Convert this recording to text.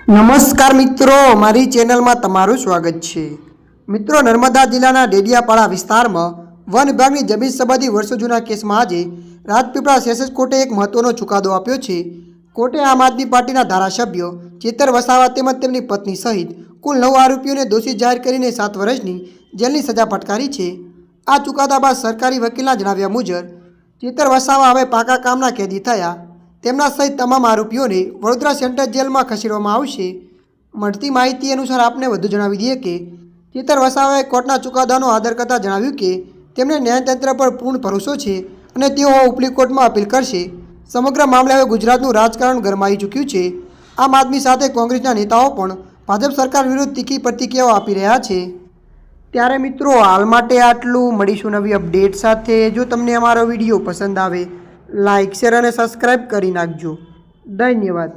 નમસ્કાર મિત્રો, મારી ચેનલમાં તમારું સ્વાગત છે। મિત્રો, નર્મદા જિલ્લાના ડેડિયાપાડા વિસ્તારમાં વન વિભાગની જમીન સંબંધી વર્ષો જૂના કેસમાં આજે રાજપીપળા સેશન્સ કોર્ટે એક મહત્વનો ચુકાદો આપ્યો છે। કોર્ટે આમ આદમી પાર્ટીના ધારાસભ્ય ચેતર વસાવા તેમજ તેમની પત્ની સહિત કુલ 9 આરોપીઓને દોષિત જાહેર કરીને 7 વર્ષની જેલની સજા ફટકારી છે। આ ચુકાદા બાદ સરકારી વકીલના જણાવ્યા મુજબ ચેતર વસાવા હવે પાકા કામના કેદી થયા। તેમના સહિત તમામ આરોપીઓને વડોદરા સેન્ટ્રલ જેલમાં ખસેડવામાં આવશે। મળતી માહિતી અનુસાર આપને વધુ જણાવી દઈએ કે ચેતર વસાવાએ કોર્ટના ચુકાદાનો આદર કરતા જણાવ્યું કે તેમને ન્યાયતંત્ર પર પૂર્ણ ભરોસો છે અને તેઓ ઉપલી કોર્ટમાં અપીલ કરશે। સમગ્ર મામલે હવે ગુજરાતનું રાજકારણ ગરમાઈ ચૂક્યું છે। આમ આદમી સાથે કોંગ્રેસના નેતાઓ પણ ભાજપ સરકાર વિરુદ્ધ તીખી પ્રતિક્રિયાઓ આપી રહ્યા છે। ત્યારે મિત્રો, હાલ માટે આટલું। મળીશું નવી અપડેટ સાથે। જો તમને અમારો વિડીયો પસંદ આવે, લાઇક, શેર અને સબસ્ક્રાઈબ કરી નાખજો। ધન્યવાદ।